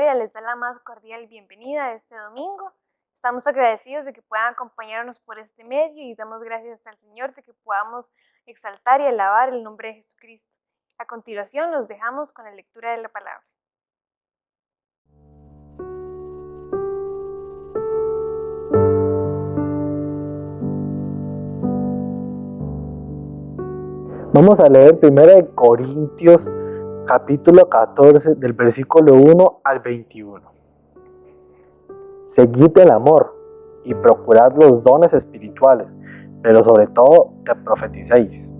Victoria les da la más cordial bienvenida este domingo. Estamos agradecidos de que puedan acompañarnos por este medio y damos gracias al Señor de que podamos exaltar y alabar el nombre de Jesucristo. A continuación los dejamos con la lectura de la palabra. Vamos a leer 1 Corintios capítulo 14 del versículo 1 al 21. Seguid el amor y procurad los dones espirituales, pero sobre todo que profeticéis.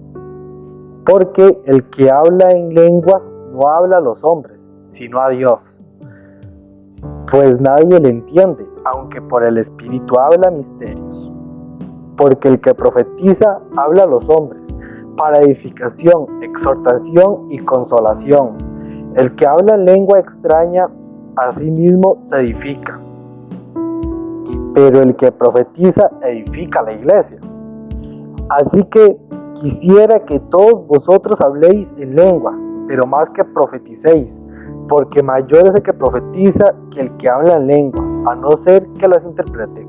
Porque el que habla en lenguas no habla a los hombres, sino a Dios. Pues nadie le entiende, aunque por el Espíritu habla misterios. Porque el que profetiza habla a los hombres, para edificación, exhortación y consolación. El que habla en lengua extraña, a sí mismo se edifica. Pero el que profetiza edifica la iglesia. Así que quisiera que todos vosotros habléis en lenguas, pero más que profeticéis, porque mayor es el que profetiza que el que habla en lenguas, a no ser que las interprete,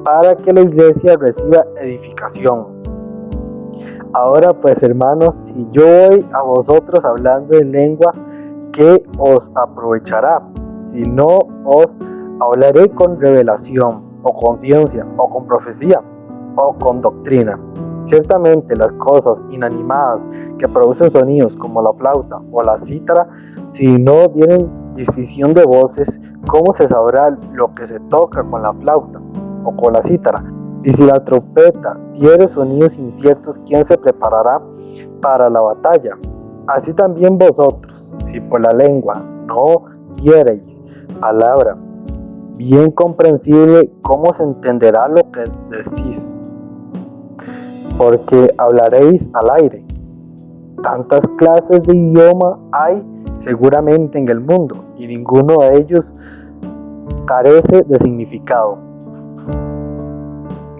para que la iglesia reciba edificación. Ahora pues, hermanos, si yo voy a vosotros hablando en lenguas, ¿qué os aprovechará? Si no os hablaré con revelación, o con ciencia, o con profecía, o con doctrina. Ciertamente las cosas inanimadas que producen sonidos como la flauta o la cítara, si no tienen distinción de voces, ¿cómo se sabrá lo que se toca con la flauta o con la cítara? Y si la trompeta diere sonidos inciertos, ¿quién se preparará para la batalla? Así también vosotros, si por la lengua no diereis palabra bien comprensible, ¿cómo se entenderá lo que decís? Porque hablaréis al aire. Tantas clases de idioma hay seguramente en el mundo, y ninguno de ellos carece de significado.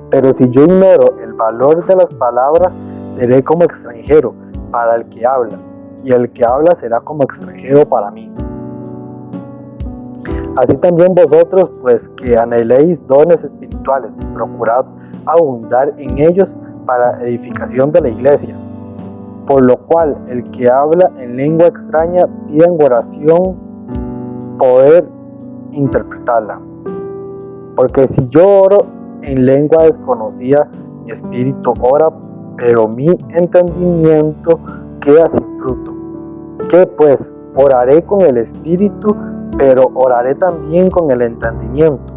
Pero si yo ignoro el valor de las palabras, seré como extranjero para el que habla, y el que habla será como extranjero para mí. Así también vosotros, pues que anheléis dones espirituales, procurad abundar en ellos para edificación de la iglesia. Por lo cual, el que habla en lengua extraña, pida en oración poder interpretarla. Porque si yo oro en lengua desconocida, mi espíritu ora, pero mi entendimiento queda sin fruto. ¿Qué pues? Oraré con el espíritu, pero oraré también con el entendimiento.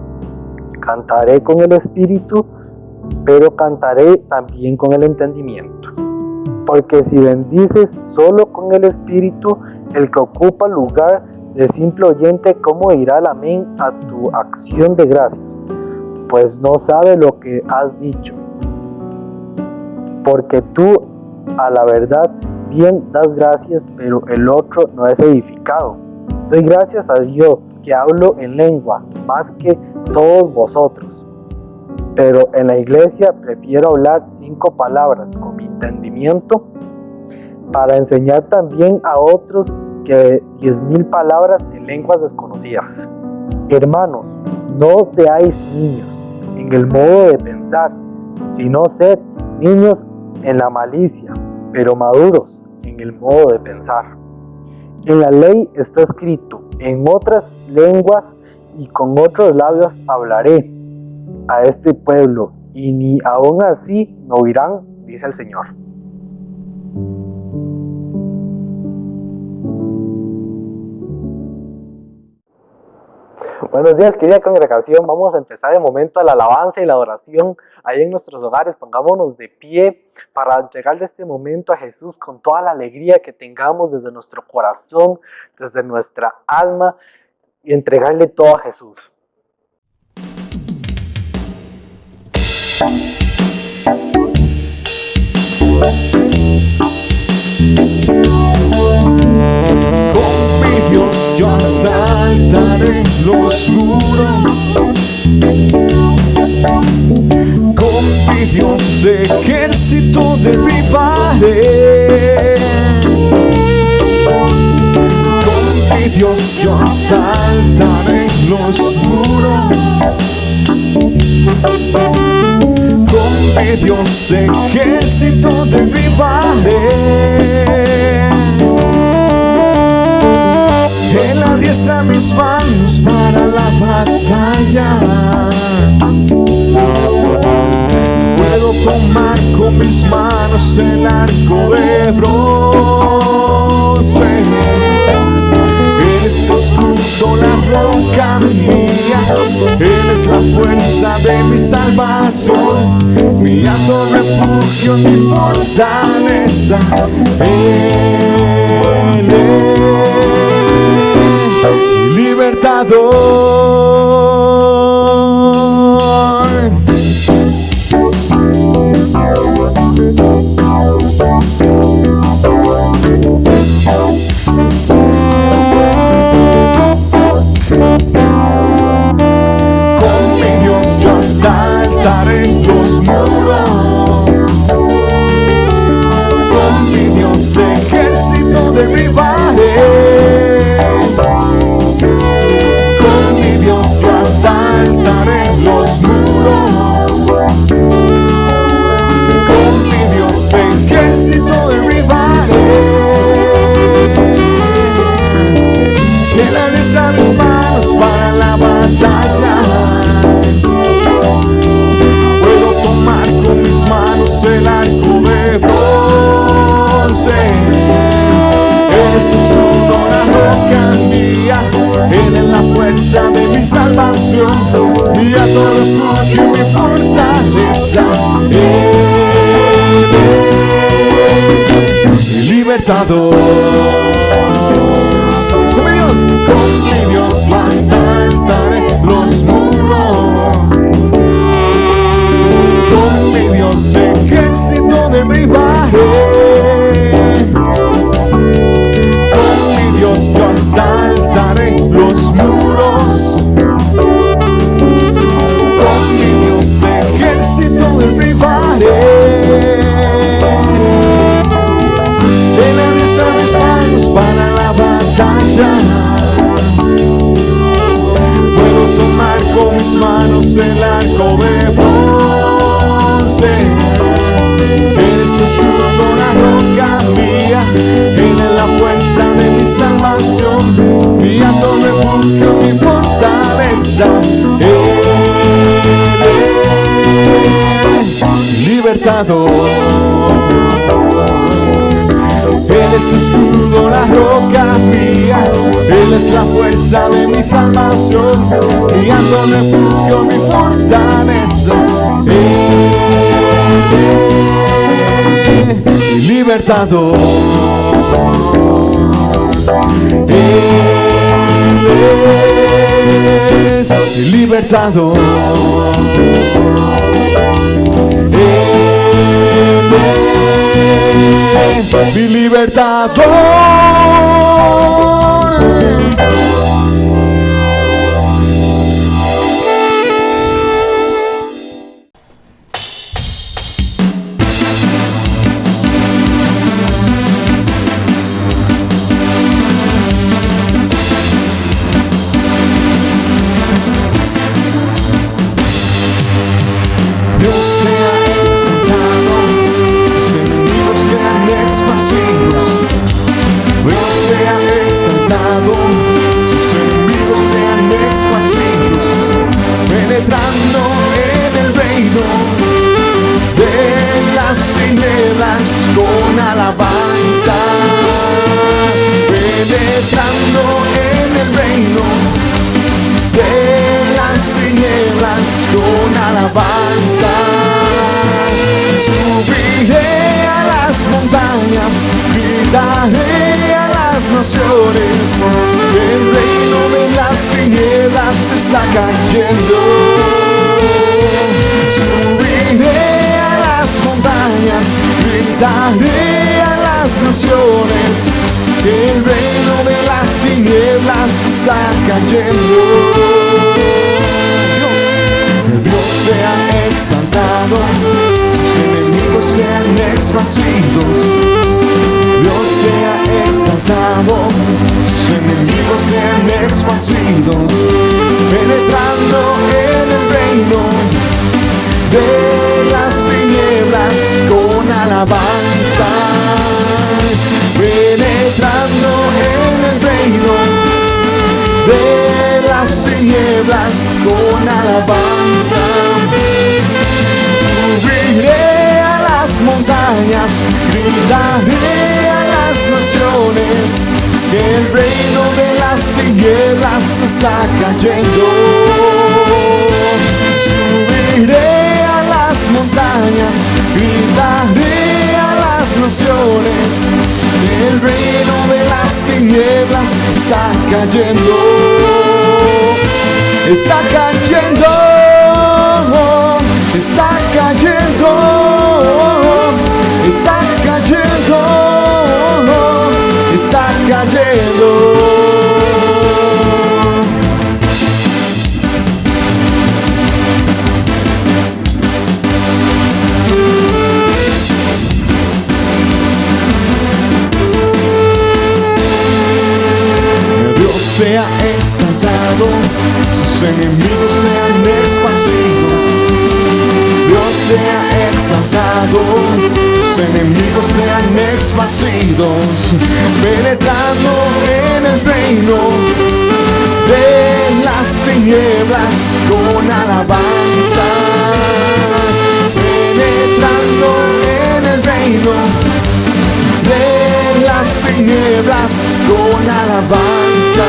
Cantaré con el espíritu, pero cantaré también con el entendimiento. Porque si bendices solo con el espíritu, el que ocupa el lugar de simple oyente, ¿cómo irá el amén a tu acción de gracias? Pues no sabe lo que has dicho. Porque tú, a la verdad, bien das gracias, pero el otro no es edificado. Doy gracias a Dios que hablo en lenguas más que todos vosotros. Pero en la iglesia prefiero hablar 5 palabras con mi entendimiento para enseñar también a otros que 10,000 palabras en lenguas desconocidas. Hermanos, no seáis niños en el modo de pensar, sino sed niños en la malicia, pero maduros en el modo de pensar. En la ley está escrito, en otras lenguas y con otros labios hablaré a este pueblo, y ni aun así me oirán, dice el Señor. Buenos días, querida congregación. Vamos a empezar el momento de la alabanza y la adoración ahí en nuestros hogares. Pongámonos de pie para entregarle este momento a Jesús con toda la alegría que tengamos desde nuestro corazón, desde nuestra alma, y entregarle todo a Jesús. Con mi Dios yo asaltaré los muros, con mi Dios ejército derribaré, con mi Dios yo asaltaré mi Dios ejército derribaré. Él adiestra mis manos para la batalla. Puedo tomar con mis manos el arco de bronce. Él es escudo, la roca mía. Él es la fuerza de mi salvación, mi alto refugio, mi fortaleza. Él es libertador. Con mi Dios yo asaltaré los muros. Con mi Dios ejército derribaré. Con mi Dios yo asaltaré los muros. Con mi Dios ejército derribaré. Él adiestra mis manos para la batalla. Puedo tomar con mis manos el arco de bronce. Él es escudo, la roca mía. Él es la fuerza de mi salvación, mi alto refugio, mi fortaleza. Mi libertador. Con mi Dios yo asaltaré los muros. Con mi Dios ejército derribaré. Con mi Dios yo asaltaré los muros. Con mi Dios ejército derribaré. Él adiestra mis manos para la batalla. Puedo tomar con mis manos el arco de bronce. Él es escudo, la roca mía. Él es la fuerza de mi salvación, mi alto refugio, mi fortaleza. Él es libertador. Él es escudo, la roca mía. Él es la fuerza de mi salvación, mi alto refugio, mi fortaleza. Mi libertador. Él es mi libertador. Mi libertador. Dios sea exaltado, sus enemigos sean esparcidos. Dios sea exaltado, sus enemigos sean esparcidos. Penetrando en el reino de las tinieblas con alabanza. Penetrando en el reino de las tinieblas con alabanza. Subiré a las montañas, gritaré a las naciones, el reino de las tinieblas está cayendo. Subiré a las montañas, gritaré a las naciones, el reino de las tinieblas está cayendo. Dios sea exaltado, sus enemigos sean esparcidos. Dios sea exaltado, sus enemigos sean esparcidos. Penetrando en el reino de las tinieblas alabanza, penetrando en el reino de las tinieblas con alabanza. Subiré a las montañas, gritaré a las naciones, que el reino de las tinieblas está cayendo. Subiré a las montañas, gritaré a las naciones, que el reino de las tinieblas está cayendo. Está cayendo, está cayendo, está cayendo, está cayendo. Dios sea exaltado, sus enemigos sean esparcidos. Dios sea exaltado, sus enemigos sean esparcidos, penetrando en el reino de las tinieblas con alabanza, penetrando en el reino de las tinieblas con alabanza.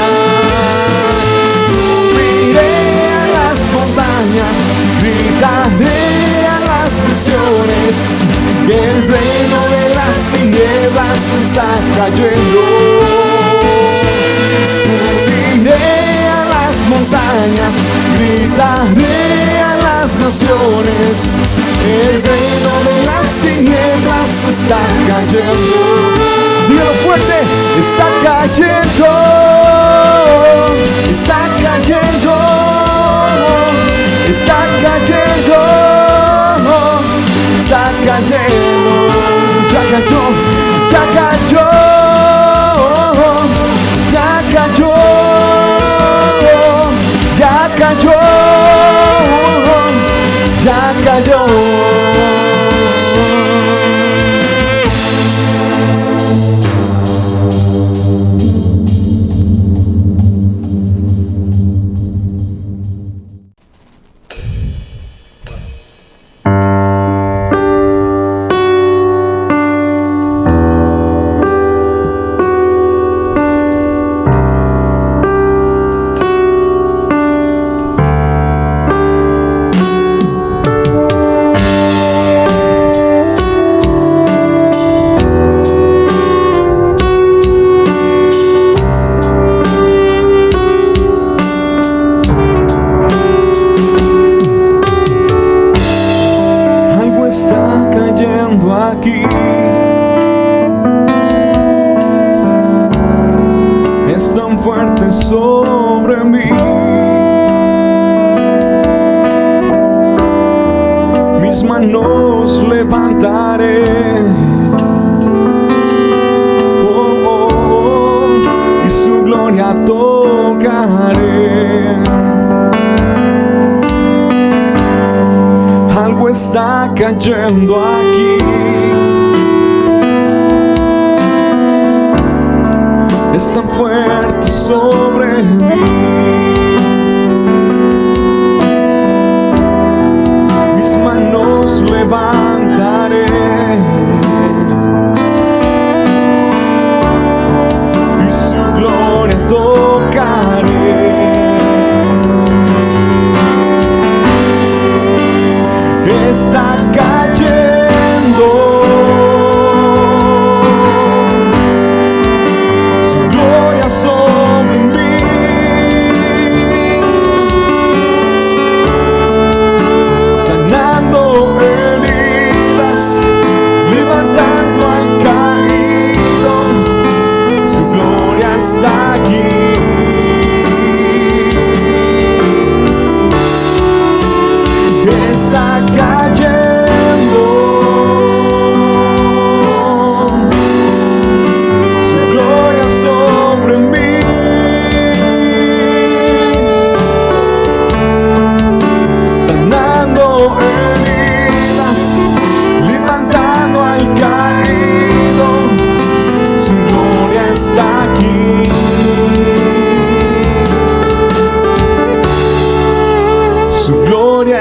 Subiré a las montañas, gritaré a las naciones, que el reino de las tinieblas está cayendo. Subiré a las montañas, gritaré a las naciones, el reino de las tinieblas está cayendo. Dígalo fuerte, está cayendo, está cayendo, está cayendo, está cayendo. Ya cayó, ya cayó, ya cayó, ya cayó, ya cayó. Aquí es tan fuerte sobre mí. Mis manos levantaré, y su gloria tocaré. Algo está cayendo aquí. Es tan fuerte sobre mí. Mis manos levantaré, y su gloria tocaré. Está cayendo, su gloria sobre mí.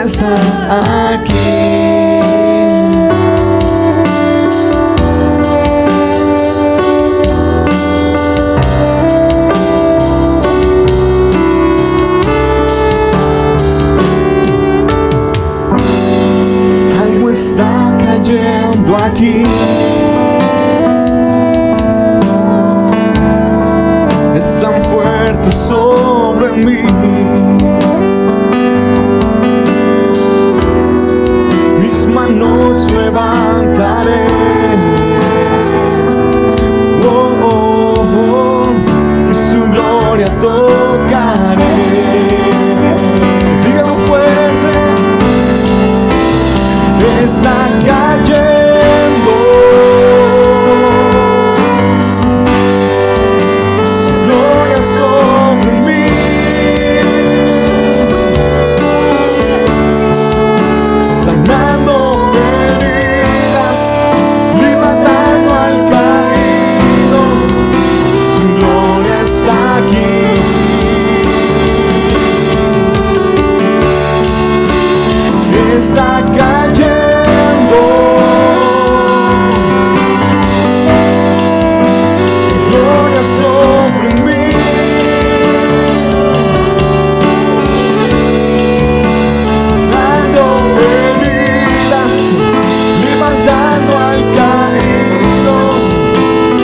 gloria está aquí. Algo está cayendo aquí. Es tan fuerte sobre mí. Mis manos levantaré. Oh, oh, oh, y su gloria tocaré. Dígalo fuerte. Está cayendo. Su gloria sobre mí. Sanando heridas, levantando al caído. Su gloria está aquí. Está cayendo. Su gloria sobre mí. Sanando heridas, levantando al caído.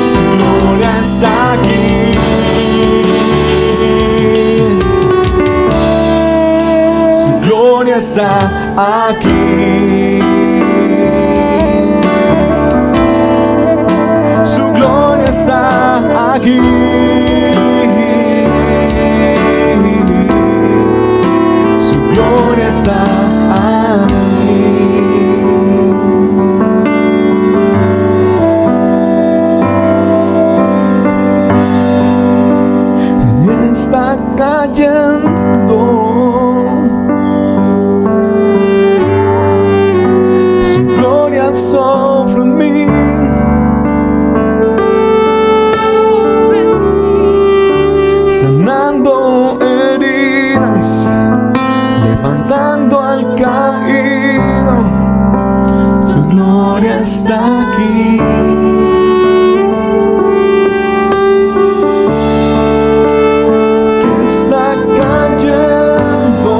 Su gloria está aquí. Su gloria está aquí. Su gloria está aquí. Su gloria está aquí. Está cayendo. Su gloria sobre mí. Sanando heridas, levantando al caído. Su gloria está aquí. Está cayendo.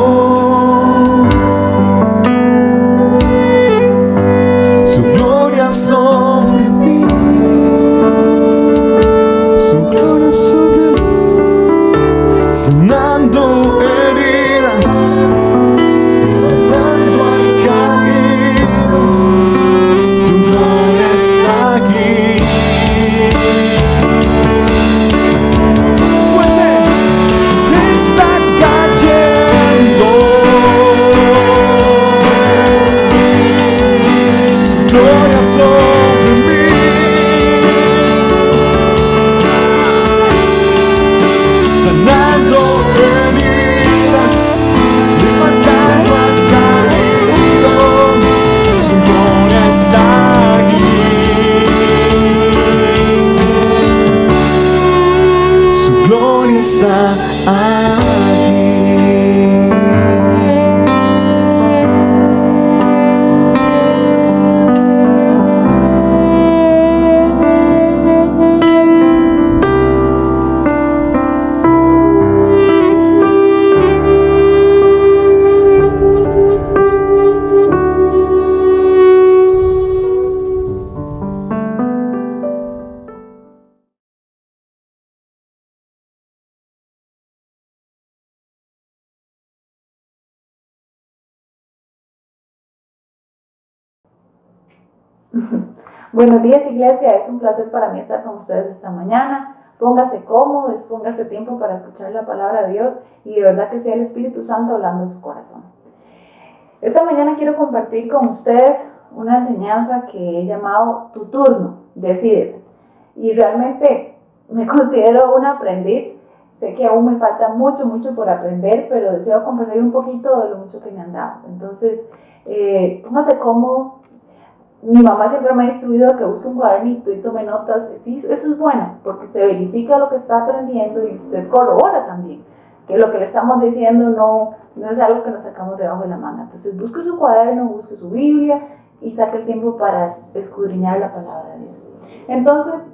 Su gloria sobre mí. Su gloria sobre mí. Sanando heridas, levantando al caído. Su gloria está aquí. Fuerte. Está cayendo. Su gloria sobre mí. Sanando heridas, levantando al caído. Su gloria está aquí. Su gloria está aquí. Buenos días, iglesia. Es un placer para mí estar con ustedes esta mañana. Póngase cómodo, póngase tiempo para escuchar la palabra de Dios y de verdad que sea el Espíritu Santo hablando en su corazón. Esta mañana quiero compartir con ustedes una enseñanza que he llamado Tu turno, decídete. Y realmente me considero un aprendiz. Sé que aún me falta mucho por aprender, pero deseo compartir un poquito de lo mucho que me han dado. Entonces, póngase cómodo. Mi mamá siempre me ha instruido que busque un cuadernito y tome notas. Sí, eso es bueno, porque usted verifica lo que está aprendiendo y usted corrobora también que lo que le estamos diciendo no es algo que nos sacamos debajo de la manga. Entonces busque su cuaderno, busque su Biblia y saque el tiempo para escudriñar la palabra de Dios. Entonces,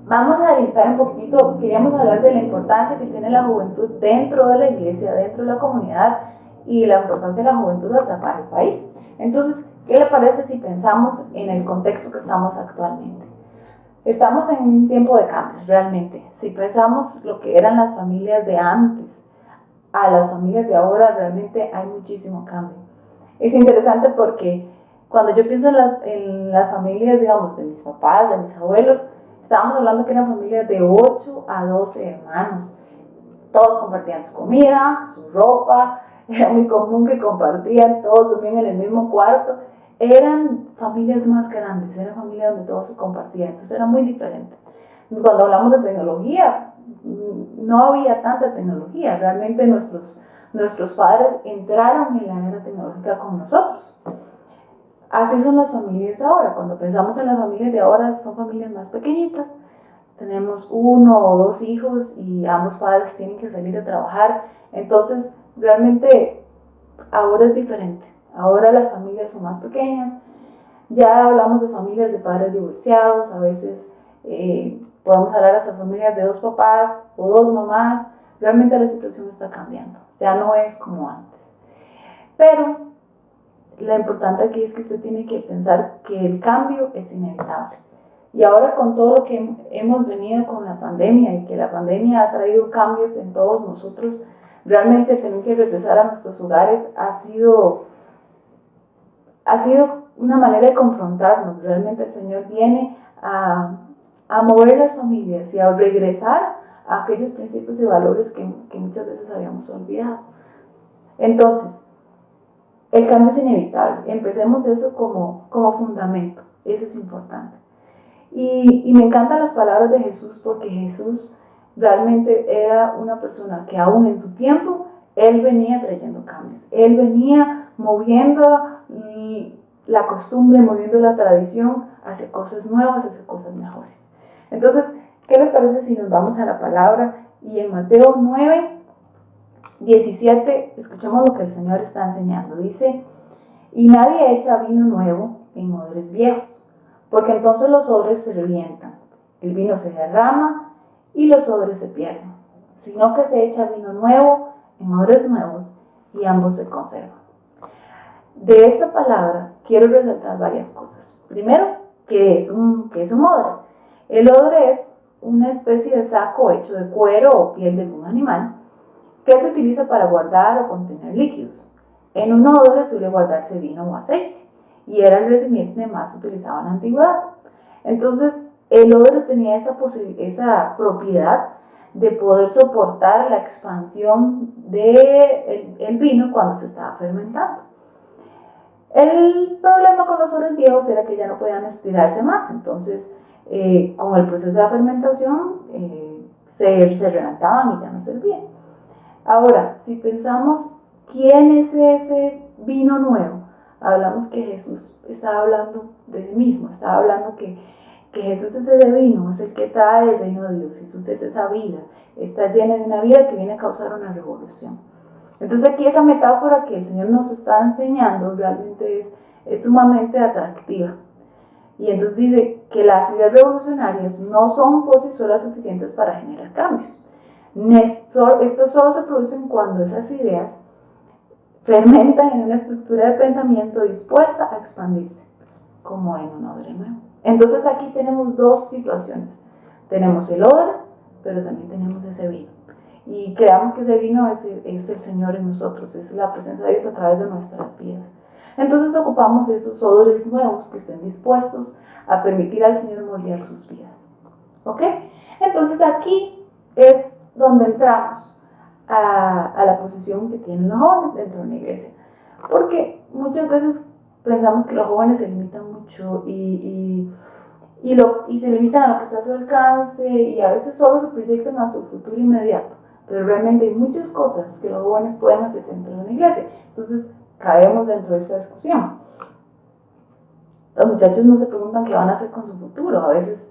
vamos a adelantar un poquito, queríamos hablar de la importancia que tiene la juventud dentro de la iglesia, dentro de la comunidad y la importancia de la juventud hasta para el país. Entonces, ¿qué le parece si pensamos en el contexto que estamos actualmente? Estamos en un tiempo de cambios, realmente. Si pensamos lo que eran las familias de antes a las familias de ahora, realmente hay muchísimo cambio. Es interesante porque cuando yo pienso en las familias, digamos, de mis papás, de mis abuelos, estábamos hablando que eran familias de 8 a 12 hermanos. Todos compartían su comida, su ropa, era muy común que compartían, todos dormían en el mismo cuarto. Eran familias más grandes, eran familias donde todos se compartían, entonces era muy diferente. Cuando hablamos de tecnología, no había tanta tecnología, realmente nuestros padres entraron en la era tecnológica con nosotros. Así son las familias de ahora. Cuando pensamos en las familias de ahora, son familias más pequeñitas. Tenemos 1 o 2 hijos y ambos padres tienen que salir a trabajar. Entonces, realmente ahora es diferente. Ahora las familias son más pequeñas. Ya hablamos de familias de padres divorciados. A veces podemos hablar hasta familias de 2 papás o 2 mamás. Realmente la situación está cambiando. Ya no es como antes. Pero lo importante aquí es que usted tiene que pensar que el cambio es inevitable. Y ahora con todo lo que hemos venido con la pandemia y que la pandemia ha traído cambios en todos nosotros, realmente tener que regresar a nuestros hogares ha sido una manera de confrontarnos. Realmente el Señor viene a mover las familias y a regresar a aquellos principios y valores que muchas veces habíamos olvidado. Entonces, el cambio es inevitable. Empecemos eso como fundamento. Eso es importante. Y me encantan las palabras de Jesús porque Jesús realmente era una persona que aún en su tiempo, Él venía trayendo cambios. Él venía moviendo la costumbre, moviendo la tradición hacia cosas nuevas, hacia cosas mejores. Entonces, ¿qué les parece si nos vamos a la palabra? Y en Mateo 9, 17, escuchemos lo que el Señor está enseñando. Dice, y nadie echa vino nuevo en odres viejos, porque entonces los odres se revientan, el vino se derrama y los odres se pierden, sino que se echa vino nuevo en odres nuevos y ambos se conservan. De esta palabra quiero resaltar varias cosas. Primero, ¿qué es un odre? El odre es una especie de saco hecho de cuero o piel de algún animal que se utiliza para guardar o contener líquidos. En un odre suele guardarse vino o aceite y era el recipiente más utilizado en la antigüedad. Entonces, el odre tenía esa propiedad de poder soportar la expansión del vino cuando se estaba fermentando. El problema con los odres viejos era que ya no podían estirarse más, entonces con el proceso de la fermentación se reventaban y ya no servían. Ahora, si pensamos quién es ese vino nuevo, hablamos que Jesús está hablando de sí mismo, está hablando que Jesús es ese vino, es el que trae el reino de Dios. Jesús es esa vida, está llena de una vida que viene a causar una revolución. Entonces aquí esa metáfora que el Señor nos está enseñando realmente es sumamente atractiva. Y entonces dice que las ideas revolucionarias no son por sí solas suficientes para generar cambios. Estas solo se producen cuando esas ideas fermentan en una estructura de pensamiento dispuesta a expandirse, como en un odre nuevo. Entonces aquí tenemos 2 situaciones. Tenemos el odre, pero también tenemos ese vino. Y creamos que ese vino es el Señor en nosotros, es la presencia de Dios a través de nuestras vidas. Entonces ocupamos esos odres nuevos que estén dispuestos a permitir al Señor moldear sus vidas. ¿Ok? Entonces aquí es donde entramos a la posición que tienen los jóvenes dentro de una iglesia. Porque muchas veces pensamos que los jóvenes se limitan mucho y se limitan a lo que está a su alcance y a veces solo se proyectan a su futuro inmediato. Pero realmente hay muchas cosas que los jóvenes pueden hacer dentro de una iglesia. Entonces caemos dentro de esta discusión. Los muchachos no se preguntan qué van a hacer con su futuro. A veces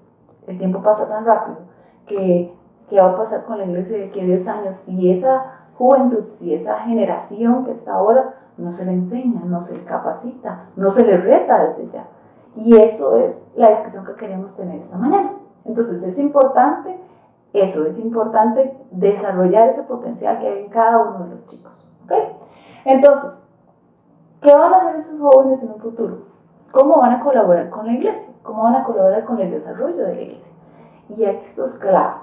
el tiempo pasa tan rápido que qué va a pasar con la iglesia de aquí a 10 años. Y esa juventud, si esa generación que está ahora no se le enseña, no se le capacita, no se le reta desde ya? Y eso es la discusión que queremos tener esta mañana. Entonces es importante es importante desarrollar ese potencial que hay en cada uno de los chicos. ¿Okay? Entonces, ¿qué van a hacer esos jóvenes en un futuro? ¿Cómo van a colaborar con la iglesia? ¿Cómo van a colaborar con el desarrollo de la iglesia? Y esto es clave.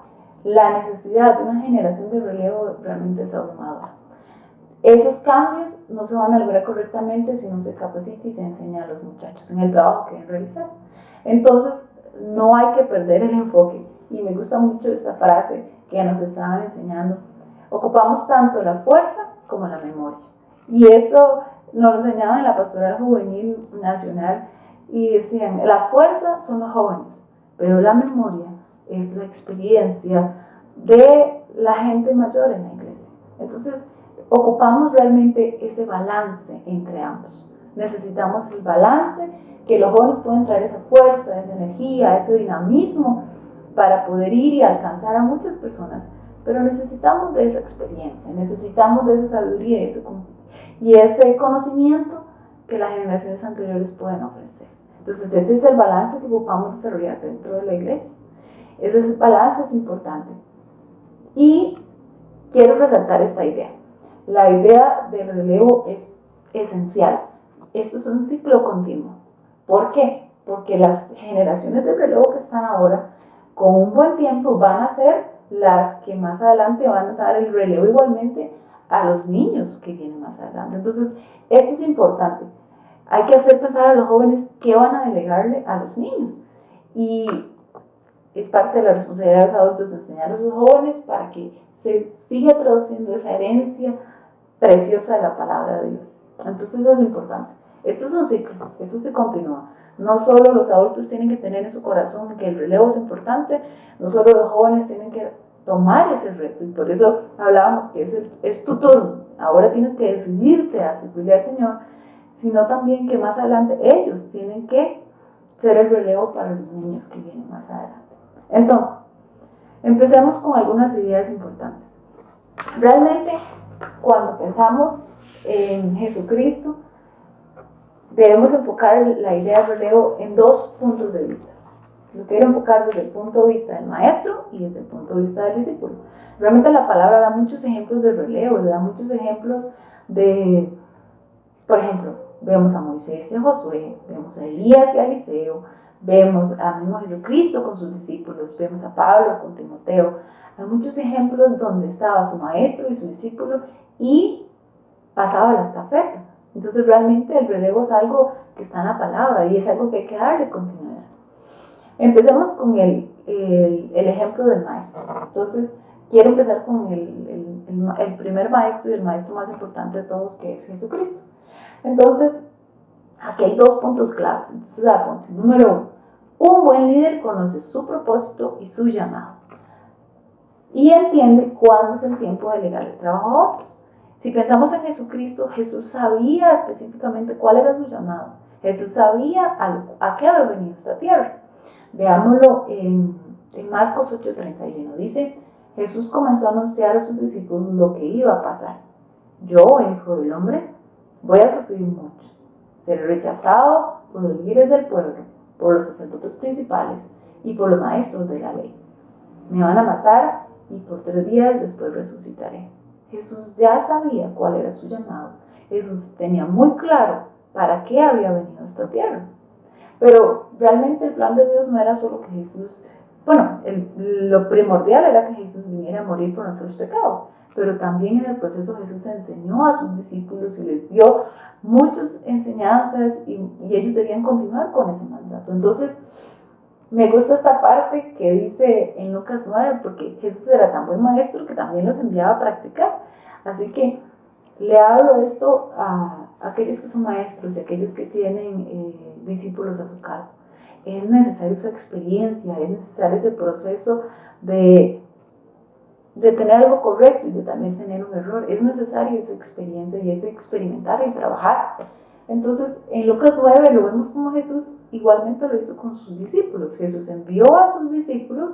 La necesidad de una generación de relevo realmente es abrumadora. Esos cambios no se van a lograr correctamente si no se capacita y se enseña a los muchachos en el trabajo que deben realizar. Entonces, no hay que perder el enfoque. Y me gusta mucho esta frase que nos estaban enseñando. Ocupamos tanto la fuerza como la memoria. Y eso nos lo enseñaban en la Pastoral Juvenil Nacional. Y decían, la fuerza son los jóvenes, pero la memoria es la experiencia de la gente mayor en la iglesia. Entonces, ocupamos realmente ese balance entre ambos. Necesitamos el balance, que los jóvenes pueden traer esa fuerza, esa energía, ese dinamismo para poder ir y alcanzar a muchas personas, pero necesitamos de esa experiencia, necesitamos de esa sabiduría y ese conocimiento que las generaciones anteriores pueden ofrecer. Entonces ese es el balance que ocupamos desarrollar dentro de la iglesia. Ese balance es importante. Y quiero resaltar esta idea. La idea del relevo es esencial. Esto es un ciclo continuo. ¿Por qué? Porque las generaciones de relevo que están ahora, con un buen tiempo, van a ser las que más adelante van a dar el relevo igualmente a los niños que vienen más adelante. Entonces, esto es importante. Hay que hacer pensar a los jóvenes qué van a delegarle a los niños. Y es parte de la responsabilidad de los adultos enseñar a sus jóvenes para que se siga traduciendo esa herencia preciosa de la palabra de Dios. Entonces, eso es importante. Esto es un ciclo, esto se continúa. No solo los adultos tienen que tener en su corazón que el relevo es importante, no solo los jóvenes tienen que tomar ese reto. Y por eso hablábamos que es tu turno. Ahora tienes que decidirte a servirle al Señor, sino también que más adelante ellos tienen que ser el relevo para los niños que vienen más adelante. Entonces, empecemos con algunas ideas importantes. Realmente, cuando pensamos en Jesucristo, debemos enfocar la idea de relevo en dos puntos de vista. Lo quiero enfocar desde el punto de vista del maestro y desde el punto de vista del discípulo. Realmente la palabra da muchos ejemplos de relevo, da muchos ejemplos de, por ejemplo, vemos a Moisés y a Josué, vemos a Elías y a Eliseo, vemos a mismo Jesucristo con sus discípulos, vemos a Pablo con Timoteo. Hay muchos ejemplos donde estaba su maestro y su discípulo y pasaba la estafeta. Entonces realmente el relevo es algo que está en la palabra y es algo que hay que darle continuidad. Empecemos con el ejemplo del maestro. Entonces quiero empezar con el primer maestro y el maestro más importante de todos, que es Jesucristo. Entonces aquí hay dos puntos claves. Entonces apunte. Número 1, un buen líder conoce su propósito y su llamado y entiende cuándo es el tiempo de delegar el trabajo a otros. Si pensamos en Jesucristo, Jesús sabía específicamente cuál era su llamado. Jesús sabía a qué había venido a esta tierra. Veámoslo en Marcos 8:31. Dice, Jesús comenzó a anunciar a sus discípulos lo que iba a pasar. Yo, el Hijo del Hombre, voy a sufrir mucho. Seré rechazado por los líderes del pueblo, por los sacerdotes principales y por los maestros de la ley. Me van a matar y por 3 días después resucitaré. Jesús ya sabía cuál era su llamado. Jesús tenía muy claro para qué había venido a esta tierra. Pero realmente el plan de Dios no era solo que Jesús, lo primordial era que Jesús viniera a morir por nuestros pecados. Pero también en el proceso Jesús enseñó a sus discípulos y les dio muchas enseñanzas y ellos debían continuar con ese mandato. Entonces, me gusta esta parte que dice en Lucas 9, porque Jesús era tan buen maestro que también los enviaba a practicar. Así que le hablo esto a aquellos que son maestros y a aquellos que tienen discípulos a su cargo. Es necesario esa experiencia, es necesario ese proceso de tener algo correcto y de también tener un error. Es necesario esa experiencia y ese experimentar y trabajar. Entonces, en Lucas 9 lo vemos como Jesús igualmente lo hizo con sus discípulos. Jesús envió a sus discípulos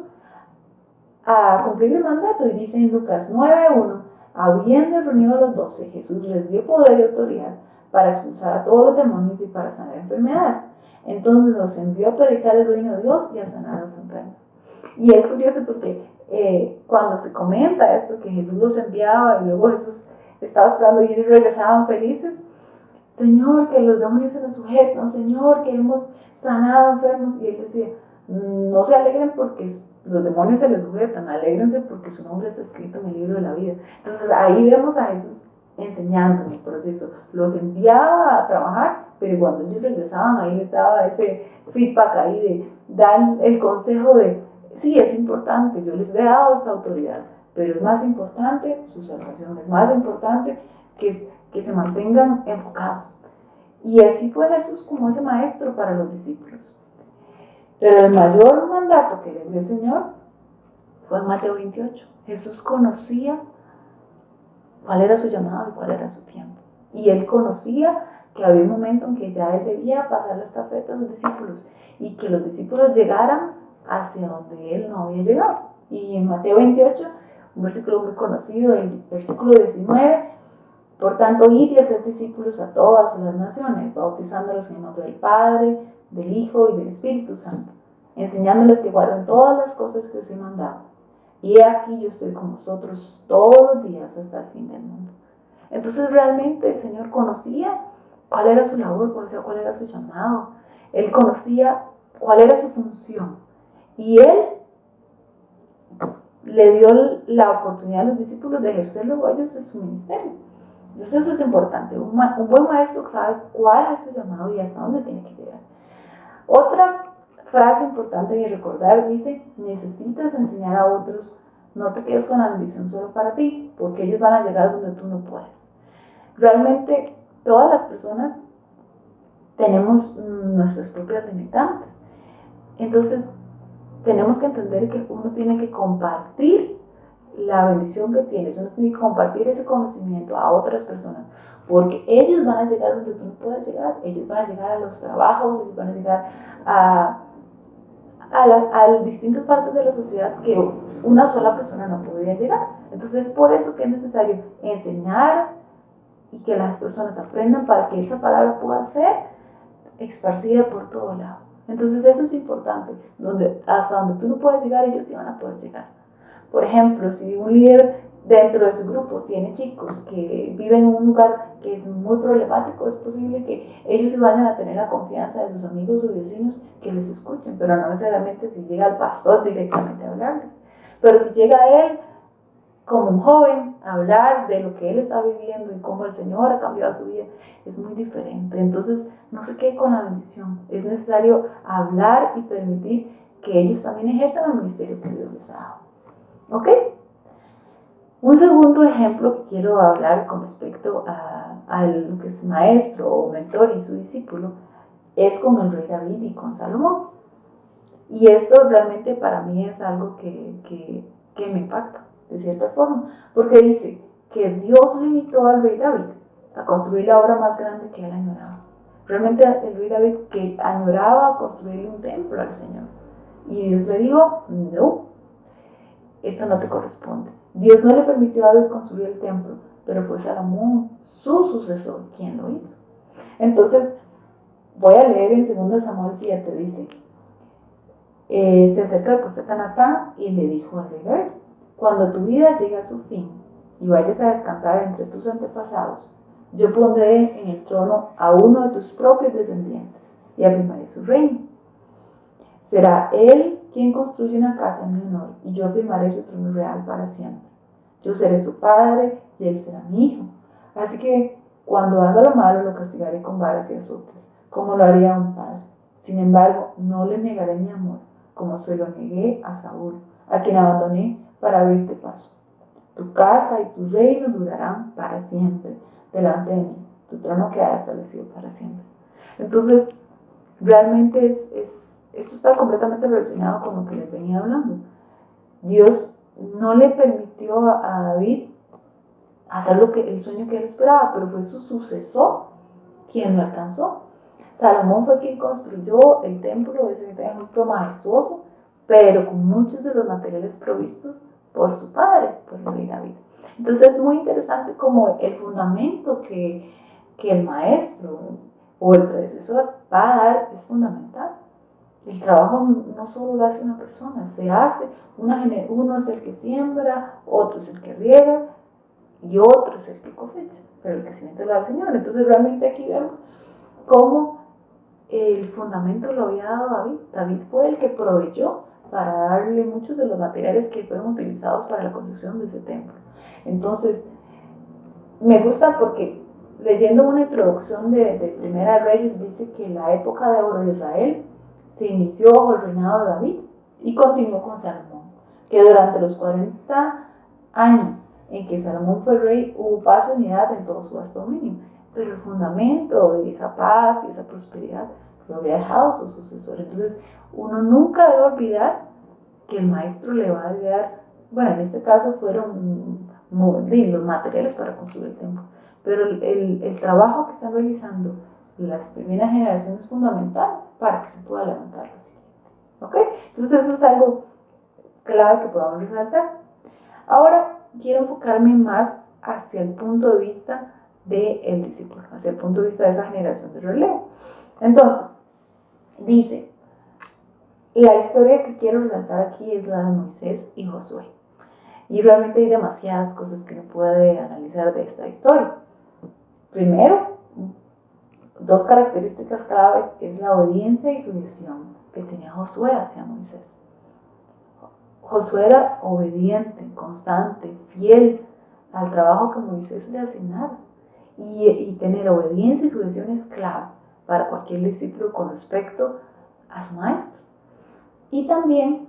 a cumplir el mandato y dice en Lucas 9:1, Habiendo reunido a los 12, Jesús les dio poder y autoridad para expulsar a todos los demonios y para sanar enfermedades. Entonces los envió a predicar el reino de Dios y a sanar a los enfermos. Y es curioso porque cuando se comenta esto, que Jesús los enviaba y luego Jesús estaba esperando y ellos regresaban felices, Señor, que los demonios se nos sujetan, Señor, que hemos sanado enfermos, y él decía, no se alegren porque los demonios se les sujetan, alégrense porque su nombre está escrito en el libro de la vida. Entonces ahí vemos a Jesús enseñando en el proceso, los enviaba a trabajar, pero cuando ellos regresaban ahí les daba ese feedback ahí de dar el consejo de, sí, es importante, yo les he dado esta autoridad, pero es más importante su salvación, es más importante que se mantengan enfocados. Y así fue Jesús como ese maestro para los discípulos. Pero el mayor mandato que les dio el Señor fue en Mateo 28. Jesús conocía cuál era su llamado y cuál era su tiempo. Y él conocía que había un momento en que ya él debía pasar la estafeta a sus discípulos y que los discípulos llegaran hacia donde él no había llegado. Y en Mateo 28, un versículo muy conocido, el versículo 19, por tanto, id y haced discípulos a todas las naciones, bautizándolos en el nombre del Padre, del Hijo y del Espíritu Santo, enseñándoles que guarden todas las cosas que os he mandado. Y he aquí yo estoy con vosotros todos los días hasta el fin del mundo. Entonces realmente el Señor conocía cuál era su labor, conocía cuál era su llamado, Él conocía cuál era su función. Y Él le dio la oportunidad a los discípulos de ejercerlo a ellos en su ministerio. Entonces eso es importante. Un buen maestro sabe cuál es su llamado y hasta dónde tiene que llegar. Otra frase importante de recordar dice, necesitas enseñar a otros, no te quedes con la bendición solo para ti, porque ellos van a llegar donde tú no puedes. Realmente todas las personas tenemos nuestras propias limitantes. Entonces tenemos que entender que uno tiene que compartir la bendición que tienes, uno tiene que compartir ese conocimiento a otras personas, porque ellos van a llegar donde tú no puedes llegar, ellos van a llegar a los trabajos, ellos van a llegar a distintas partes de la sociedad que una sola persona no podría llegar. Entonces es por eso que es necesario enseñar y que las personas aprendan para que esa palabra pueda ser esparcida por todo lado. Entonces eso es importante, hasta donde tú no puedes llegar, ellos sí van a poder llegar. Por ejemplo, si un líder dentro de su grupo tiene chicos que viven en un lugar que es muy problemático, es posible que ellos se vayan a tener la confianza de sus amigos o vecinos que les escuchen, pero no necesariamente si llega el pastor directamente a hablarles. Pero si llega él como un joven a hablar de lo que él está viviendo y cómo el Señor ha cambiado su vida, es muy diferente. Entonces no se quede con la bendición, es necesario hablar y permitir que ellos también ejerzan el ministerio que Dios les ha dado. ¿Ok? Un segundo ejemplo que quiero hablar con respecto a lo que es maestro o mentor y su discípulo es con el rey David y con Salomón. Y esto realmente para mí es algo que me impacta de cierta forma, porque dice que Dios limitó al rey David a construir la obra más grande que él añoraba. Realmente el rey David que añoraba construir un templo al Señor. Y Dios le dijo, no, esto no te corresponde. Dios no le permitió a David construir el templo, pero fue Salomón, su sucesor, quien lo hizo. Entonces, voy a leer en 2 Samuel 7, dice, se acerca el profeta Natán y le dijo al rey David, cuando tu vida llegue a su fin y vayas a descansar entre tus antepasados, yo pondré en el trono a uno de tus propios descendientes y afirmaré su reino. Será él quien construye una casa en mi honor y yo afirmaré su trono real para siempre. Yo seré su padre y él será mi hijo. Así que cuando haga lo malo lo castigaré con varas y azotes, como lo haría un padre. Sin embargo, no le negaré mi amor, como se lo negué a Saúl, a quien abandoné para abrirte paso. Tu casa y tu reino durarán para siempre delante de mí. Tu trono quedará establecido para siempre. Entonces, realmente esto está completamente relacionado con lo que les venía hablando. Dios no le permitió a David hacer el sueño que él esperaba, pero fue su sucesor quien lo alcanzó. Salomón fue quien construyó el templo, ese templo majestuoso, pero con muchos de los materiales provistos por su padre, por el rey David. Entonces es muy interesante como el fundamento que el maestro o el predecesor va a dar es fundamental. El trabajo no solo lo hace una persona, se hace, uno es el que siembra, otro es el que riega y otro es el que cosecha, pero el crecimiento lo da el Señor. Entonces realmente aquí vemos cómo el fundamento lo había dado David. David fue el que proveyó para darle muchos de los materiales que fueron utilizados para la construcción de ese templo. Entonces, me gusta porque leyendo una introducción de Primera Reyes dice que la época de oro de Israel se inició bajo el reinado de David y continuó con Salomón, que durante los 40 años en que Salomón fue rey hubo paz y unidad en todo su vasto dominio, pero el fundamento de esa paz y esa prosperidad lo había dejado su sucesor. Entonces uno nunca debe olvidar que el maestro le va a dar, bueno, en este caso fueron los materiales para construir el templo, pero el trabajo que están realizando las primeras generaciones es fundamental para que se pueda levantar lo siguiente. ¿Ok? Entonces eso es algo clave que podamos resaltar. Ahora quiero enfocarme más hacia el punto de vista del discípulo, hacia el punto de vista de esa generación de relevo. Entonces, dice, la historia que quiero resaltar aquí es la de Moisés y Josué. Y realmente hay demasiadas cosas que uno puede analizar de esta historia. Primero, dos características claves es la obediencia y sujeción que tenía Josué hacia Moisés. Josué era obediente, constante, fiel al trabajo que Moisés le asignara. Y tener obediencia y sujeción es clave para cualquier discípulo con respecto a su maestro. Y también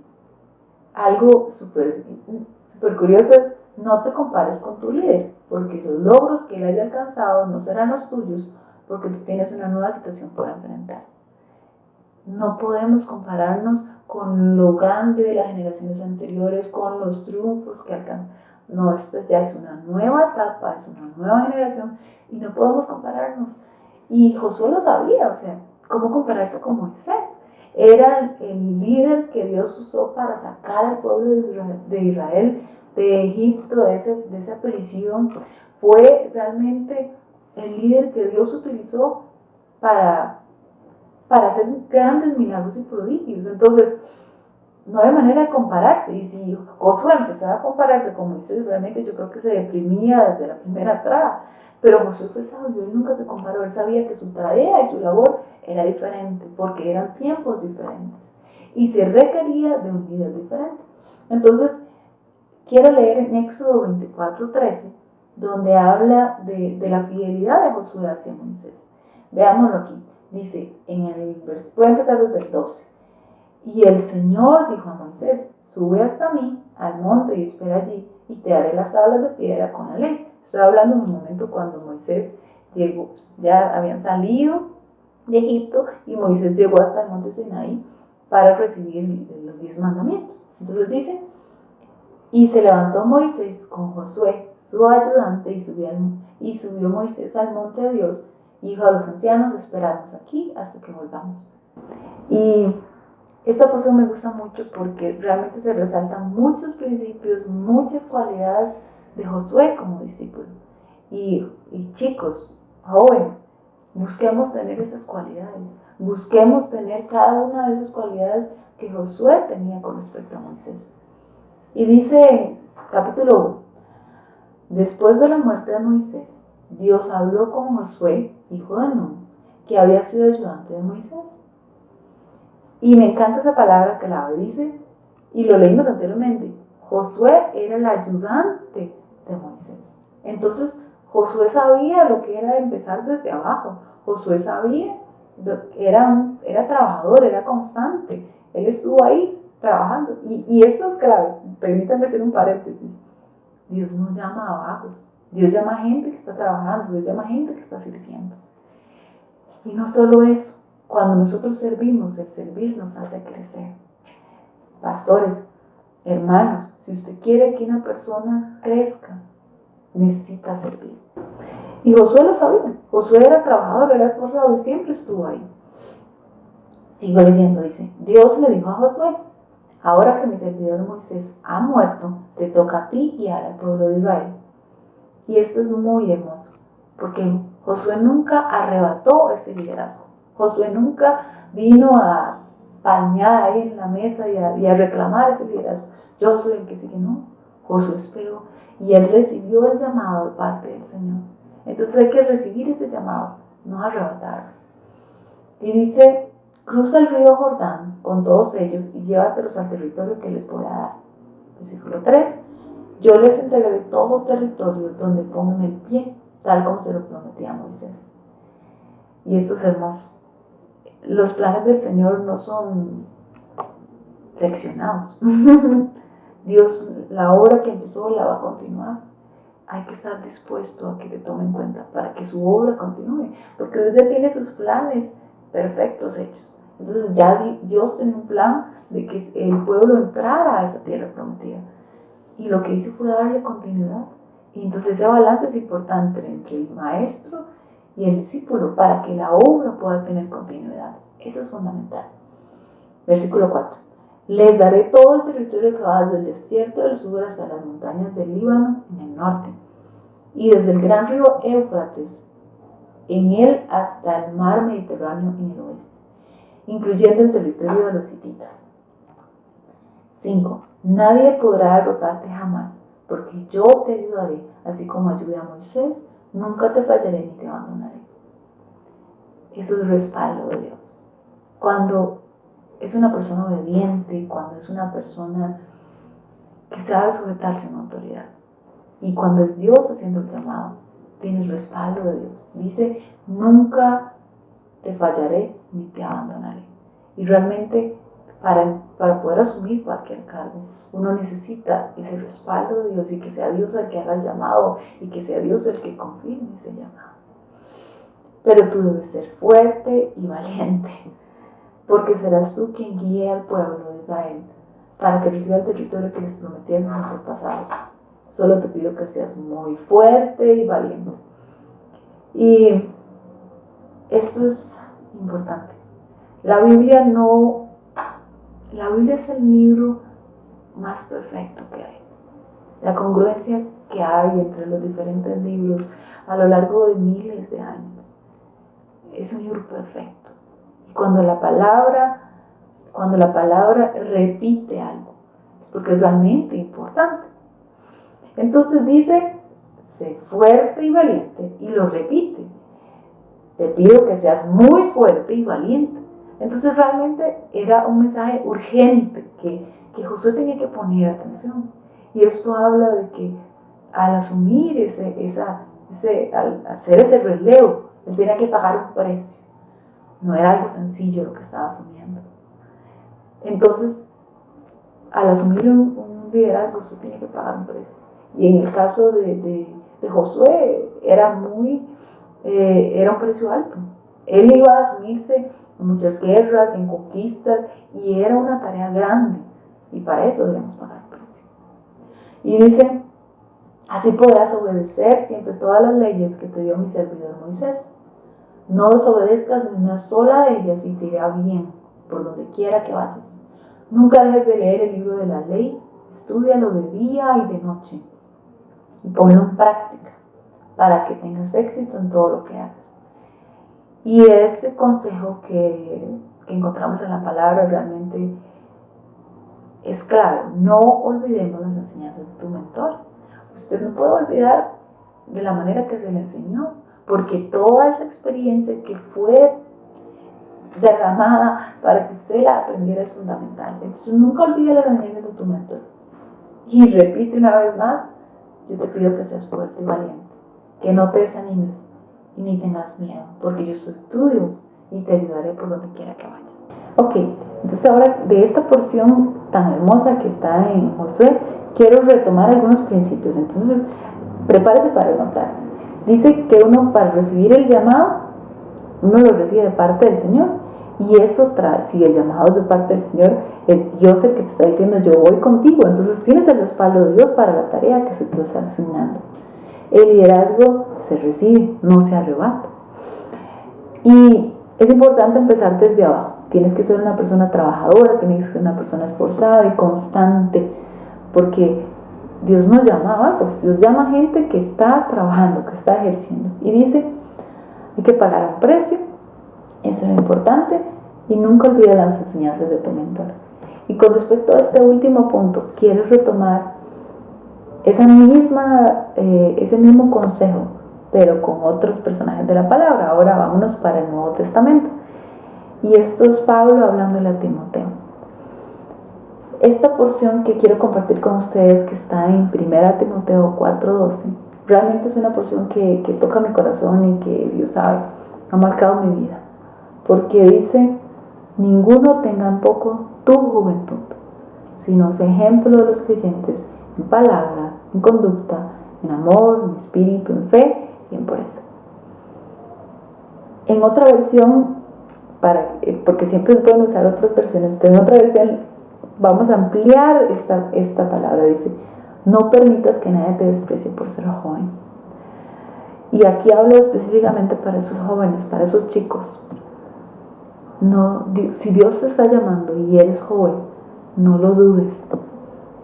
algo súper curioso es no te compares con tu líder, porque los logros que él haya alcanzado no serán los tuyos, porque tú tienes una nueva situación por enfrentar. No podemos compararnos con lo grande de las generaciones anteriores, con los triunfos que alcanzan. No, esto ya es una nueva etapa, es una nueva generación y no podemos compararnos. Y Josué lo sabía, o sea, ¿cómo compararse con Moisés? Era el líder que Dios usó para sacar al pueblo de Israel de Egipto, de esa prisión. Fue realmente el líder que Dios utilizó para hacer grandes milagros y prodigios. Entonces, no hay manera de compararse. Y si Josué empezaba a compararse con Moisés, realmente yo creo que se deprimía desde la primera entrada. Pero Josué fue sabio, él nunca se comparó, él sabía que su tarea y su labor era diferente, porque eran tiempos diferentes. Y se requería de un líder diferente. Entonces, quiero leer en Éxodo 24:13, donde habla de la fidelidad de Josué hacia Moisés. Veámoslo aquí. Dice, voy a empezar desde el 12. Y el Señor dijo a Moisés, sube hasta mí al monte y espera allí, y te daré las tablas de piedra con la ley. Estoy hablando en un momento cuando Moisés llegó, ya habían salido de Egipto, y Moisés llegó hasta el monte Sinaí para recibir los 10 mandamientos. Entonces dice, y se levantó Moisés con Josué, su ayudante, y subió Moisés al monte de Dios, y dijo a los ancianos, esperadnos aquí hasta que volvamos. Y esta porción me gusta mucho porque realmente se resaltan muchos principios, muchas cualidades de Josué como discípulo. Y chicos, jóvenes, busquemos tener esas cualidades, busquemos tener cada una de esas cualidades que Josué tenía con respecto a Moisés. Y dice en capítulo 1, después de la muerte de Moisés, Dios habló con Josué, hijo de Nun, que había sido ayudante de Moisés. Y me encanta esa palabra que la dice, y lo leímos anteriormente, Josué era el ayudante de Moisés. Entonces, Josué sabía lo que era empezar desde abajo. Josué sabía, era trabajador, era constante. Él estuvo ahí trabajando. Y esto es clave, permítanme hacer un paréntesis. Dios no llama a vagos. Dios llama a gente que está trabajando, Dios llama a gente que está sirviendo. Y no solo eso, cuando nosotros servimos, el servir nos hace crecer. Pastores, hermanos, si usted quiere que una persona crezca, necesita servir. Y Josué lo sabía. Josué era trabajador, era esforzado y siempre estuvo ahí. Sigo leyendo, dice, Dios le dijo a Josué, ahora que mi servidor Moisés ha muerto, te toca a ti guiar al pueblo de Israel. Y esto es muy hermoso, porque Josué nunca arrebató ese liderazgo. Josué nunca vino a palmear ahí en la mesa y a reclamar ese liderazgo. Yo soy el que sigue, no. Josué esperó y él recibió el llamado de parte del Señor. Entonces hay que recibir ese llamado, no arrebatarlo. Y dice, cruza el río Jordán con todos ellos y llévatelos al territorio que les voy a dar. Versículo 3. Yo les entregaré todo territorio donde pongan el pie, tal como se lo prometí a Moisés. Y esto es hermoso. Los planes del Señor no son seccionados. Dios, la obra que empezó la va a continuar. Hay que estar dispuesto a que te tome en cuenta para que su obra continúe, porque Dios ya tiene sus planes perfectos hechos. Entonces ya Dios tiene un plan de que el pueblo entrara a esa tierra prometida, y lo que hizo fue darle continuidad. Y entonces ese balance es importante entre el maestro y el discípulo para que la obra pueda tener continuidad. Eso es fundamental. Versículo 4. Les daré todo el territorio que va desde el desierto del sur hasta las montañas del Líbano en el norte, y desde el gran río Éufrates en él hasta el mar Mediterráneo en el oeste, incluyendo el territorio de los hititas. 5. Nadie podrá derrotarte jamás, porque yo te ayudaré, así como ayudé a Moisés, nunca te fallaré ni te abandonaré. Eso es respaldo de Dios. Cuando es una persona obediente, cuando es una persona que sabe sujetarse a una autoridad, y cuando es Dios haciendo el llamado, tienes respaldo de Dios. Dice, nunca te fallaré ni te abandonaré. Y realmente para poder asumir cualquier cargo, uno necesita ese respaldo de Dios, y que sea Dios el que haga el llamado, y que sea Dios el que confirme ese llamado. Pero tú debes ser fuerte y valiente, porque serás tú quien guíe al pueblo de Israel para que reciba el territorio que les prometí a sus antepasados. Solo te pido que seas muy fuerte y valiente. Y esto es importante. La Biblia es el libro más perfecto que hay. La congruencia que hay entre los diferentes libros a lo largo de miles de años es un libro perfecto. Y cuando la palabra repite algo, es porque es realmente importante. Entonces dice, sé fuerte y valiente, y lo repite. Te pido que seas muy fuerte y valiente. Entonces realmente era un mensaje urgente que Josué tenía que poner atención. Y esto habla de que al asumir al hacer ese relevo, él tenía que pagar un precio. No era algo sencillo lo que estaba asumiendo. Entonces, al asumir un liderazgo, usted tiene que pagar un precio. Y en el caso de Josué, era un precio alto. Él iba a asumirse en muchas guerras, en conquistas, y era una tarea grande. Y para eso debemos pagar el precio. Y dice, así podrás obedecer siempre todas las leyes que te dio mi servidor Moisés. No desobedezcas ni una sola de ellas, y te irá bien por donde quiera que vayas. Nunca dejes de leer el libro de la ley, estúdialo de día y de noche, y ponlo en práctica para que tengas éxito en todo lo que hagas. Y este consejo que encontramos en la palabra realmente es clave. No olvidemos las enseñanzas de tu mentor. Usted no puede olvidar de la manera que se le enseñó, porque toda esa experiencia que fue derramada para que usted la aprendiera es fundamental. Entonces nunca olvide las enseñanzas de tu mentor. Y repite una vez más, yo te pido que seas fuerte y valiente, que no te desanimes y ni tengas miedo, porque yo soy tu Dios y te ayudaré por donde quiera que vayas. Ok, entonces ahora de esta porción tan hermosa que está en Josué, quiero retomar algunos principios. Entonces, prepárese para anotar. Dice que uno, para recibir el llamado, uno lo recibe de parte del Señor. Y eso si el llamado es de parte del Señor, es Dios el que te está diciendo, yo voy contigo. Entonces tienes el respaldo de Dios para la tarea que se te está asignando. El liderazgo se recibe, no se arrebata. Y es importante empezar desde abajo. Tienes que ser una persona trabajadora, tienes que ser una persona esforzada y constante, porque Dios no llama a vagos, Dios llama a gente que está trabajando, que está ejerciendo. Y dice, hay que pagar un precio, eso es lo importante, y nunca olvides las enseñanzas de tu mentor. Y con respecto a este último punto, quiero retomar ese mismo consejo, pero con otros personajes de la palabra. Ahora vámonos para el Nuevo Testamento. Y esto es Pablo hablándole a Timoteo. Esta porción que quiero compartir con ustedes, que está en 1 Timoteo 4:12, realmente es una porción que toca mi corazón y que Dios sabe, ha marcado mi vida. Porque dice, ninguno tenga en poco tu juventud, sino sé ejemplo de los creyentes en palabra, en conducta, en amor, en espíritu, en fe y en pureza. En otra versión, porque siempre es bueno usar otras versiones, pero en otra versión vamos a ampliar esta palabra. Dice, no permitas que nadie te desprecie por ser joven. Y aquí hablo específicamente para esos jóvenes, para esos chicos. No, si Dios te está llamando y eres joven, no lo dudes.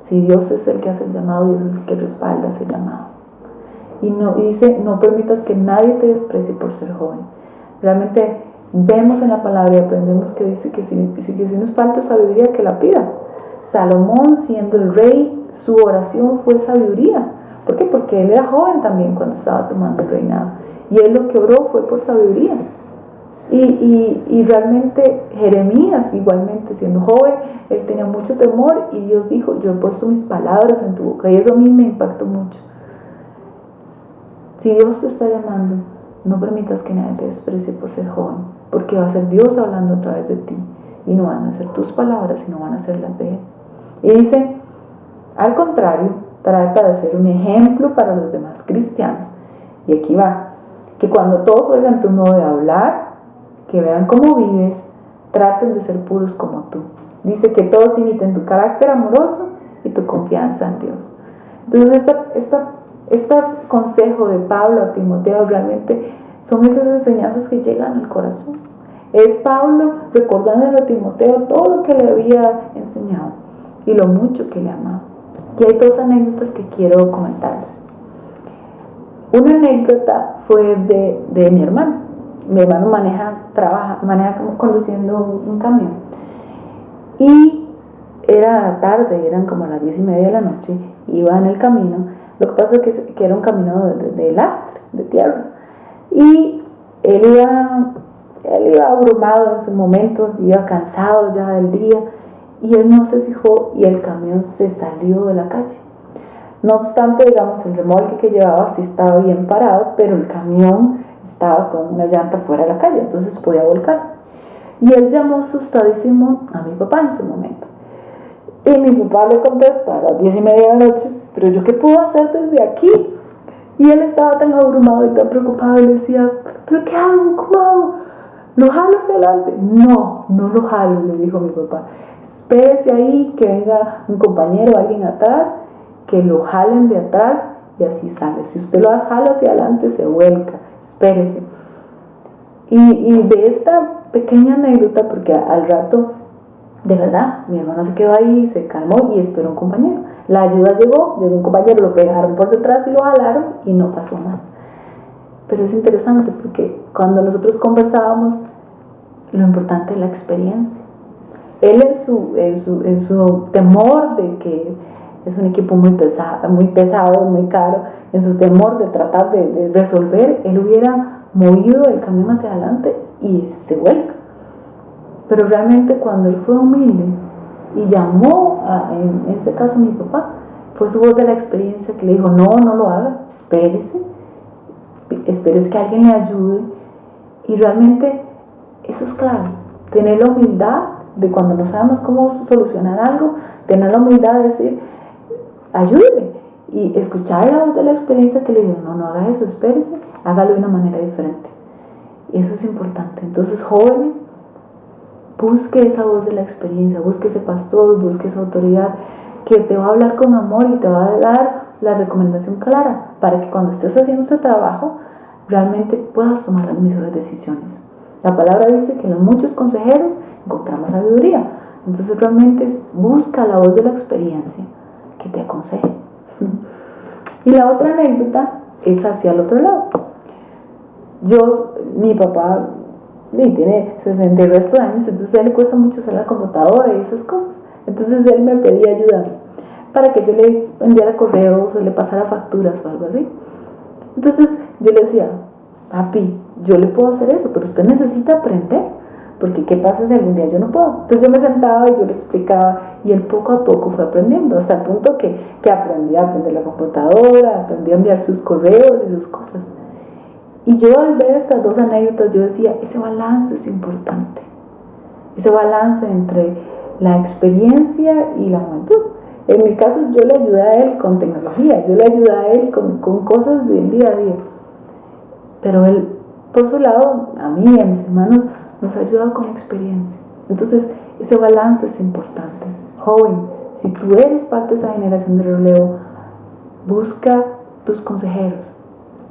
Si Dios es el que hace el llamado, Dios es el que respalda ese llamado. Y dice, no permitas que nadie te desprecie por ser joven. Realmente vemos en la palabra y aprendemos que dice que si nos falta sabiduría, que la pida. Salomón, siendo el rey, su oración fue sabiduría. ¿Por qué? Porque él era joven también cuando estaba tomando el reinado. Y él lo que oró fue por sabiduría. Y realmente Jeremías, igualmente siendo joven, él tenía mucho temor y Dios dijo, yo he puesto mis palabras en tu boca. Y eso a mí me impactó mucho. Si Dios te está llamando, no permitas que nadie te desprecie por ser joven, porque va a ser Dios hablando a través de ti. Y no van a ser tus palabras, sino van a ser las de Él. Y dice, al contrario, trata de ser un ejemplo para los demás cristianos. Y aquí va, que cuando todos oigan tu modo de hablar, que vean cómo vives, traten de ser puros como tú. Dice que todos imiten tu carácter amoroso y tu confianza en Dios. Entonces este consejo de Pablo a Timoteo realmente son esas enseñanzas que llegan al corazón. Es Pablo recordándole a Timoteo todo lo que le había enseñado y lo mucho que le amaba. Y hay dos anécdotas que quiero comentarles. Una anécdota fue de mi hermano. Mi hermano maneja conduciendo un camión. Y era tarde, eran como las 10:30 de la noche, iba en el camino. Lo que pasa es que era un camino de lastre, de tierra. Y él iba abrumado en su momento, iba cansado ya del día, y él no se fijó y el camión se salió de la calle. No obstante, digamos, el remolque que llevaba sí estaba bien parado, pero el camión estaba con una llanta fuera de la calle, entonces podía volcarse. Y él llamó asustadísimo a mi papá en su momento. Y mi papá le contesta a las 10:30 de la noche, pero ¿yo qué puedo hacer desde aquí? Y él estaba tan abrumado y tan preocupado y le decía, ¿pero qué hago? ¿Cómo hago? ¿Lo jalo hacia adelante? No lo jalo, le dijo mi papá. Espérese ahí que venga un compañero o alguien atrás, que lo jalen de atrás y así sale. Si usted lo jala hacia adelante, se vuelca. Espérese. Y de esta pequeña anécdota, porque al rato, de verdad, mi hermano se quedó ahí, se calmó y esperó un compañero. La ayuda llegó un compañero, lo pegaron por detrás y lo jalaron y no pasó más. Pero es interesante porque cuando nosotros conversábamos, lo importante es la experiencia. Él en su temor de que es un equipo muy pesado, muy caro, en su temor de tratar de resolver, él hubiera movido el camión hacia adelante y se vuelca. Pero realmente cuando él fue humilde y llamó, en este caso a mi papá, fue su voz de la experiencia que le dijo, no lo haga, espérese que alguien le ayude. Y realmente eso es clave, tener la humildad de cuando no sabemos cómo solucionar algo, tener la humildad de decir, ayúdeme, y escuchar la voz de la experiencia que le dice, no haga eso, espérese, hágalo de una manera diferente. Y eso es importante. Entonces, jóvenes, busque esa voz de la experiencia, busque ese pastor, busque esa autoridad que te va a hablar con amor y te va a dar la recomendación clara para que cuando estés haciendo ese trabajo realmente puedas tomar las mejores decisiones. La palabra dice que en los muchos consejeros encontramos sabiduría. Entonces realmente busca la voz de la experiencia que te aconseje. Y la otra anécdota es hacia el otro lado. Mi papá tiene 60 y resto de años, entonces a él le cuesta mucho usar la computadora y esas cosas. Entonces él me pedía ayuda para que yo le enviara correos o le pasara facturas o algo así. Entonces yo le decía, papi, yo le puedo hacer eso, pero usted necesita aprender, porque ¿qué pasa si algún día yo no puedo? Entonces yo me sentaba y yo le explicaba, y él poco a poco fue aprendiendo, hasta el punto que aprendió a aprender la computadora, aprendió a enviar sus correos y sus cosas. Y yo al ver estas dos anécdotas, yo decía, ese balance es importante, ese balance entre la experiencia y la juventud. En mi caso, yo le ayudé a él con tecnología, yo le ayudé a él con cosas del día a día. Pero él, por su lado, a mí y a mis hermanos, nos ha ayudado con experiencia. Entonces, ese balance es importante. Joven, si tú eres parte de esa generación de relevo, busca tus consejeros.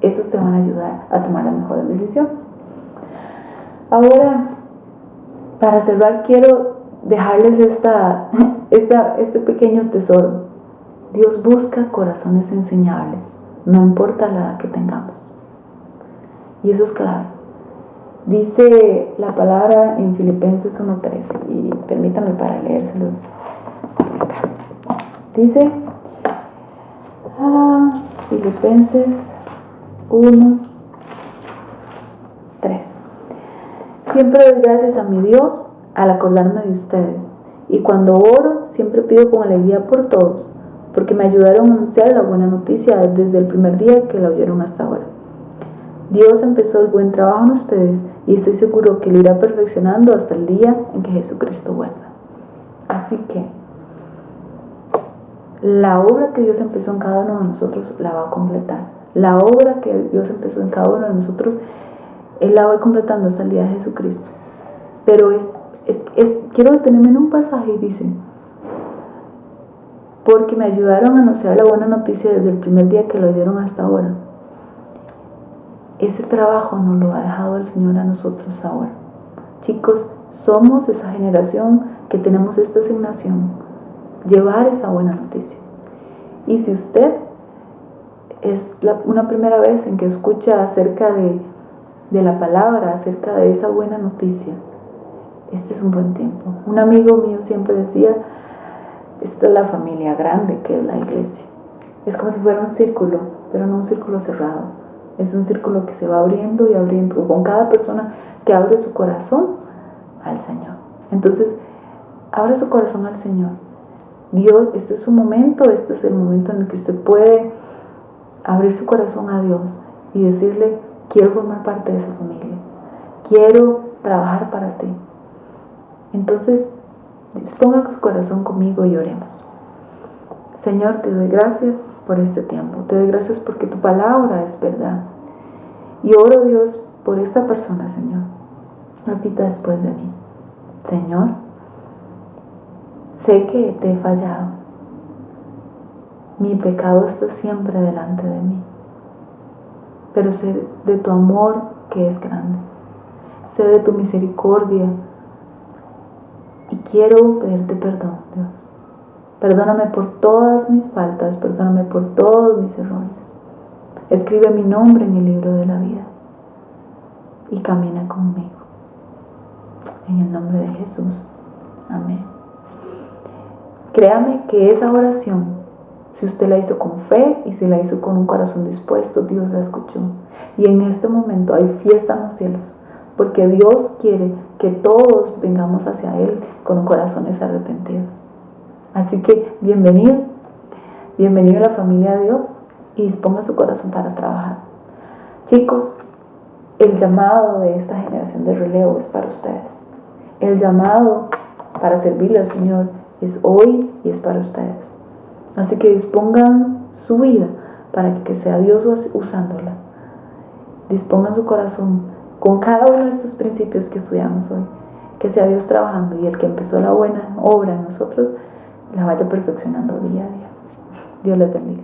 Esos te van a ayudar a tomar las mejores decisiones. Ahora, para cerrar, quiero dejarles este pequeño tesoro. Dios busca corazones enseñables, no importa la edad que tengamos. Y eso es clave. Dice la palabra en Filipenses 1:13, y permítanme para leérselos acá. Dice, Filipenses 1:3. Siempre doy gracias a mi Dios al acordarme de ustedes, y cuando oro siempre pido con alegría por todos, porque me ayudaron a anunciar la buena noticia desde el primer día que la oyeron hasta ahora. Dios empezó el buen trabajo en ustedes y estoy seguro que lo irá perfeccionando hasta el día en que Jesucristo vuelva. Así que la obra que Dios empezó en cada uno de nosotros la va a completar. La obra que Dios empezó en cada uno de nosotros, Él la va completando hasta el día de Jesucristo. Pero quiero detenerme en un pasaje y dice, porque me ayudaron a anunciar la buena noticia desde el primer día que lo oyeron hasta ahora. Ese trabajo nos lo ha dejado el Señor a nosotros ahora. Chicos, somos esa generación que tenemos esta asignación, llevar esa buena noticia. Y si usted es una primera vez en que escucha acerca de la palabra, acerca de esa buena noticia, este es un buen tiempo. Un amigo mío siempre decía, esta es la familia grande que es la iglesia. Es como si fuera un círculo, pero no un círculo cerrado. Es un círculo que se va abriendo y abriendo con cada persona que abre su corazón al Señor. Entonces, abre su corazón al Señor. Dios, este es su momento, este es el momento en el que usted puede abrir su corazón a Dios y decirle, quiero formar parte de esa familia. Quiero trabajar para ti. Entonces, ponga su corazón conmigo y oremos. Señor, te doy gracias por este tiempo. Te doy gracias porque tu palabra es verdad. Y oro, Dios, por esta persona, Señor. Repita después de mí. Señor, sé que te he fallado. Mi pecado está siempre delante de mí. Pero sé de tu amor que es grande. Sé de tu misericordia. Y quiero pedirte perdón, Dios. Perdóname por todas mis faltas, perdóname por todos mis errores. Escribe mi nombre en el libro de la vida y camina conmigo. En el nombre de Jesús. Amén. Créame que esa oración, si usted la hizo con fe y si la hizo con un corazón dispuesto, Dios la escuchó. Y en este momento hay fiesta en los cielos, porque Dios quiere que todos vengamos hacia Él con corazones arrepentidos. Así que bienvenido a la familia de Dios y disponga su corazón para trabajar. Chicos, el llamado de esta generación de relevo es para ustedes. El llamado para servirle al Señor es hoy y es para ustedes. Así que dispongan su vida para que sea Dios usándola. Dispongan su corazón con cada uno de estos principios que estudiamos hoy. Que sea Dios trabajando y el que empezó la buena obra en nosotros la vaya perfeccionando día a día. Dios les bendiga.